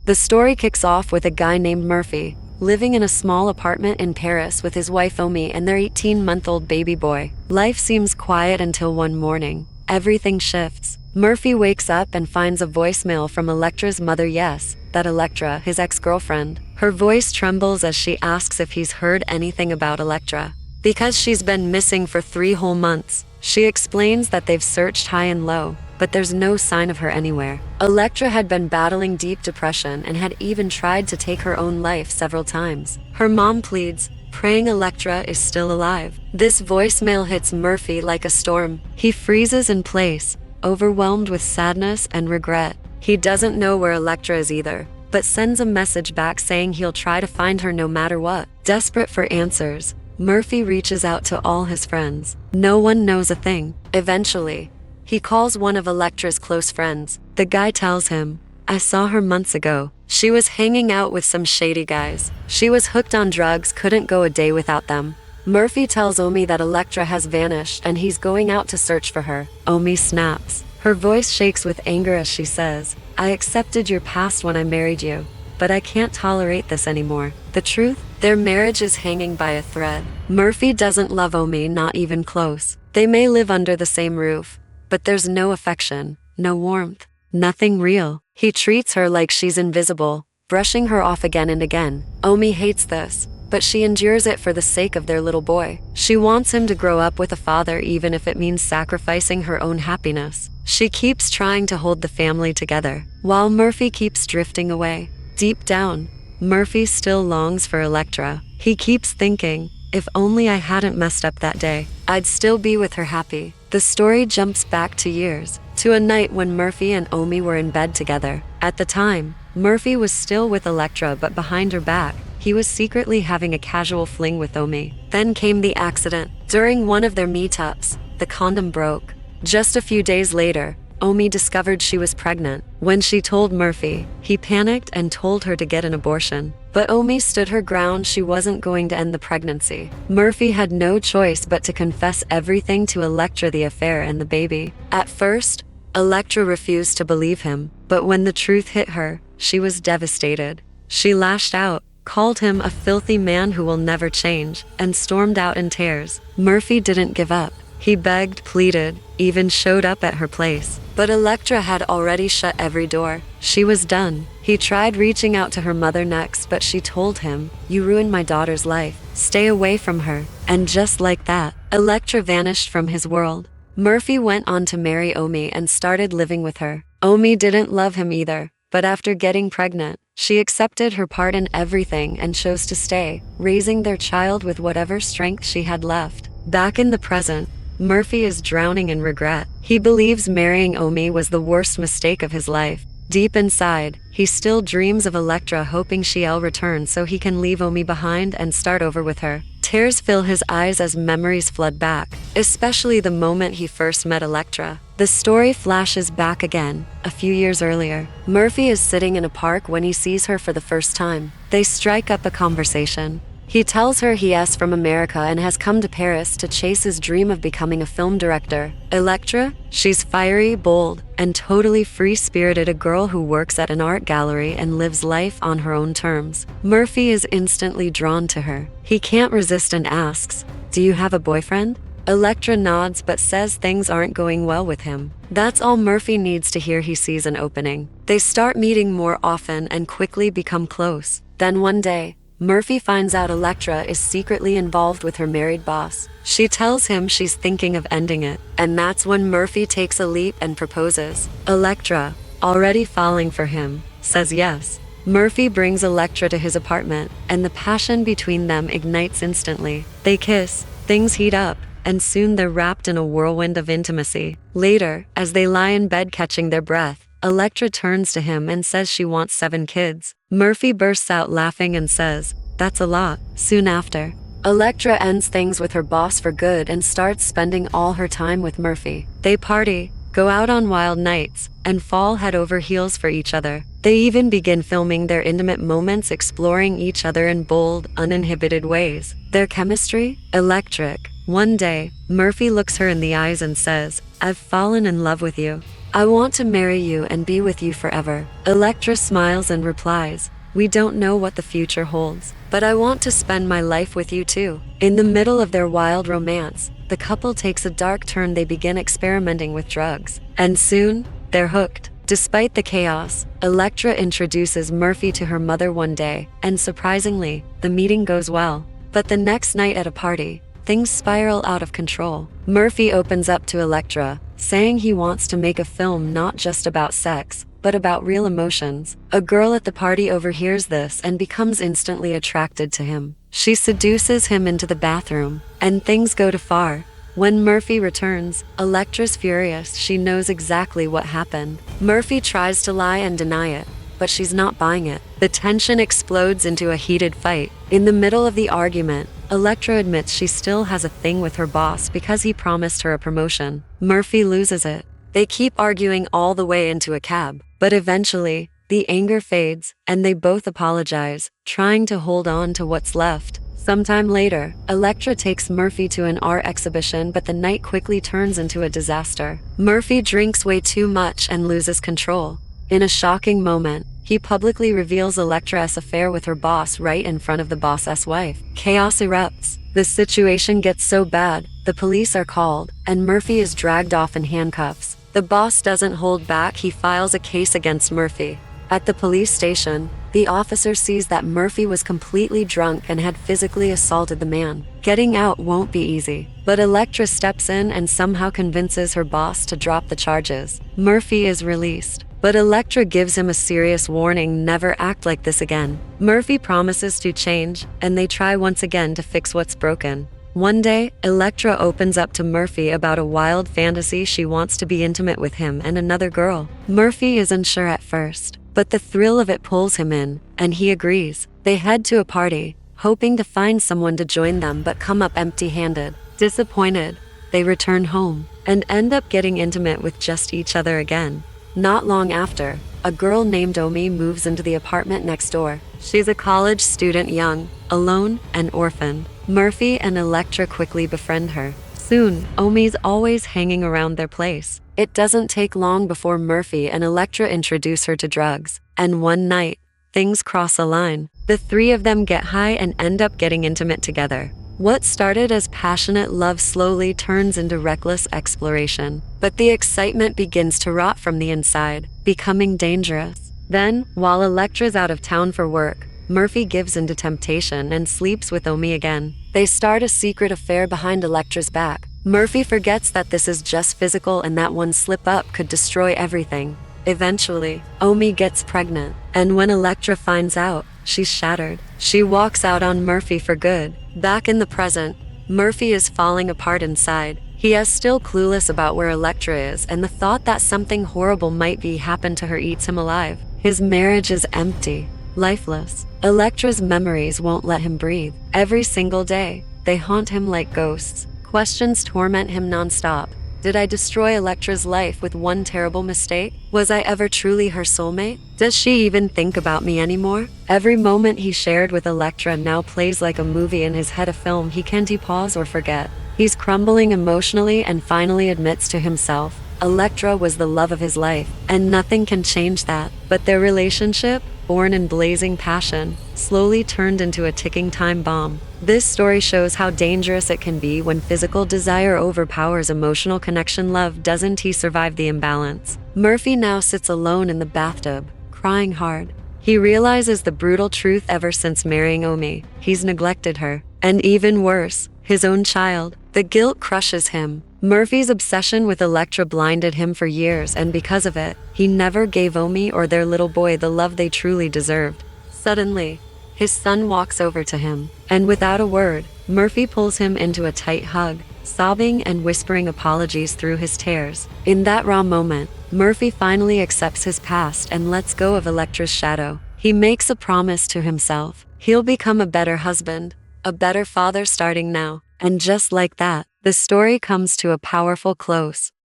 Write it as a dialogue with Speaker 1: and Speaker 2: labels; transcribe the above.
Speaker 1: The story kicks off with a guy named Murphy, living in a small apartment in Paris with his wife Omi and their 18-month-old baby boy. Life seems quiet until one morning. Everything shifts. Murphy wakes up and finds a voicemail from Electra's mother. Yes, that Electra, his ex-girlfriend. Her voice trembles as she asks if he's heard anything about Electra. Because she's been missing for 3 whole months, she explains that they've searched high and low, but there's no sign of her anywhere. Electra had been battling deep depression and had even tried to take her own life several times. Her mom pleads, praying Electra is still alive. This voicemail hits Murphy like a storm. He freezes in place, overwhelmed with sadness and regret. He doesn't know where Electra is either, but sends a message back saying he'll try to find her no matter what. Desperate for answers, Murphy reaches out to all his friends. No one knows a thing. Eventually, he calls one of Electra's close friends. The guy tells him, I saw her months ago. She was hanging out with some shady guys. She was hooked on drugs, couldn't go a day without them. Murphy tells Omi that Electra has vanished and he's going out to search for her. Omi snaps. Her voice shakes with anger as she says, I accepted your past when I married you, but I can't tolerate this anymore. The truth? Their marriage is hanging by a thread. Murphy doesn't love Omi, not even close. They may live under the same roof, but there's no affection, no warmth, nothing real. He treats her like she's invisible, brushing her off again and again. Omi hates this, but she endures it for the sake of their little boy. She wants him to grow up with a father even if it means sacrificing her own happiness. She keeps trying to hold the family together, while Murphy keeps drifting away. Deep down, Murphy still longs for Electra. He keeps thinking, if only I hadn't messed up that day, I'd still be with her happy. The story jumps back to years, to a night when Murphy and Omi were in bed together. At the time, Murphy was still with Electra, but behind her back, he was secretly having a casual fling with Omi. Then came the accident. During one of their meetups, the condom broke. Just a few days later, Omi discovered she was pregnant. When she told Murphy, he panicked and told her to get an abortion. But Omi stood her ground. She wasn't going to end the pregnancy. Murphy had no choice but to confess everything to Electra, the affair and the baby. At first, Electra refused to believe him, but when the truth hit her, she was devastated. She lashed out, called him a filthy man who will never change, and stormed out in tears. Murphy didn't give up. He begged, pleaded, even showed up at her place. But Electra had already shut every door. She was done. He tried reaching out to her mother next, but she told him, you ruined my daughter's life. Stay away from her. And just like that, Electra vanished from his world. Murphy went on to marry Omi and started living with her. Omi didn't love him either, but after getting pregnant, she accepted her part in everything and chose to stay, raising their child with whatever strength she had left. Back in the present, Murphy is drowning in regret. He believes marrying Omi was the worst mistake of his life. Deep inside, he still dreams of Electra, hoping she'll return so he can leave Omi behind and start over with her. Tears fill his eyes as memories flood back, especially the moment he first met Electra. The story flashes back again, a few years earlier. Murphy is sitting in a park when he sees her for the first time. They strike up a conversation. He tells her he is from America and has come to Paris to chase his dream of becoming a film director. Electra? She's fiery, bold, and totally free-spirited, a girl who works at an art gallery and lives life on her own terms. Murphy is instantly drawn to her. He can't resist and asks, do you have a boyfriend? Electra nods but says things aren't going well with him. That's all Murphy needs to hear. He sees an opening. They start meeting more often and quickly become close. Then one day, Murphy finds out Electra is secretly involved with her married boss. She tells him she's thinking of ending it, and that's when Murphy takes a leap and proposes. Electra, already falling for him, says yes. Murphy brings Electra to his apartment, and the passion between them ignites instantly. They kiss, things heat up, and soon they're wrapped in a whirlwind of intimacy. Later, as they lie in bed catching their breath, Electra turns to him and says she wants 7 kids. Murphy bursts out laughing and says, that's a lot. Soon after, Electra ends things with her boss for good and starts spending all her time with Murphy. They party, go out on wild nights, and fall head over heels for each other. They even begin filming their intimate moments, exploring each other in bold, uninhibited ways. Their chemistry? Electric. One day, Murphy looks her in the eyes and says, I've fallen in love with you. "I want to marry you and be with you forever." Electra smiles and replies, "We don't know what the future holds, but I want to spend my life with you too." In the middle of their wild romance, the couple takes a dark turn. They begin experimenting with drugs, and soon, they're hooked. Despite the chaos, Electra introduces Murphy to her mother one day, and surprisingly, the meeting goes well. But the next night at a party, things spiral out of control. Murphy opens up to Electra, saying he wants to make a film not just about sex, but about real emotions. A girl at the party overhears this and becomes instantly attracted to him. She seduces him into the bathroom, and things go too far. When Murphy returns, Electra's furious. She knows exactly what happened. Murphy tries to lie and deny it, but she's not buying it. The tension explodes into a heated fight. In the middle of the argument, Electra admits she still has a thing with her boss because he promised her a promotion. Murphy loses it. They keep arguing all the way into a cab, but eventually, the anger fades, and they both apologize, trying to hold on to what's left. Sometime later, Electra takes Murphy to an art exhibition, but the night quickly turns into a disaster. Murphy drinks way too much and loses control. In a shocking moment, he publicly reveals Electra's affair with her boss right in front of the boss's wife. Chaos erupts. The situation gets so bad, the police are called, and Murphy is dragged off in handcuffs. The boss doesn't hold back. He files a case against Murphy. At the police station, the officer sees that Murphy was completely drunk and had physically assaulted the man. Getting out won't be easy, but Electra steps in and somehow convinces her boss to drop the charges. Murphy is released, but Electra gives him a serious warning: never act like this again. Murphy promises to change, and they try once again to fix what's broken. One day, Electra opens up to Murphy about a wild fantasy. She wants to be intimate with him and another girl. Murphy is unsure at first, but the thrill of it pulls him in, and he agrees. They head to a party, hoping to find someone to join them, but come up empty-handed. Disappointed, they return home, and end up getting intimate with just each other again. Not long after, a girl named Omi moves into the apartment next door. She's a college student, young, alone, and orphaned. Murphy and Electra quickly befriend her. Soon, Omi's always hanging around their place. It doesn't take long before Murphy and Electra introduce her to drugs, and one night, things cross a line. The three of them get high and end up getting intimate together. What started as passionate love slowly turns into reckless exploration, but the excitement begins to rot from the inside, becoming dangerous. Then, while Electra's out of town for work, Murphy gives in to temptation and sleeps with Omi again. They start a secret affair behind Electra's back. Murphy forgets that this is just physical and that one slip-up could destroy everything. Eventually, Omi gets pregnant, and when Electra finds out, she's shattered. She walks out on Murphy for good. Back in the present, Murphy is falling apart inside. He is still clueless about where Electra is, and the thought that something horrible might be happen to her eats him alive. His marriage is empty, lifeless. Electra's memories won't let him breathe. Every single day, they haunt him like ghosts. Questions torment him nonstop. Did I destroy Electra's life with one terrible mistake? Was I ever truly her soulmate? Does she even think about me anymore? Every moment he shared with Electra now plays like a movie in his head, a film he can't pause or forget. He's crumbling emotionally and finally admits to himself, Electra was the love of his life, and nothing can change that. But their relationship, born in blazing passion, slowly turned into a ticking time bomb. This story shows how dangerous it can be when physical desire overpowers emotional connection. Love doesn't survive the imbalance. Murphy now sits alone in the bathtub, crying hard. He realizes the brutal truth: ever since marrying Omi, he's neglected her. And even worse, his own child. The guilt crushes him. Murphy's obsession with Electra blinded him for years, and because of it, he never gave Omi or their little boy the love they truly deserved. Suddenly, his son walks over to him, and without a word, Murphy pulls him into a tight hug, sobbing and whispering apologies through his tears. In that raw moment, Murphy finally accepts his past and lets go of Electra's shadow. He makes a promise to himself. He'll become a better husband, a better father starting now. And just like that, the story comes to a powerful close.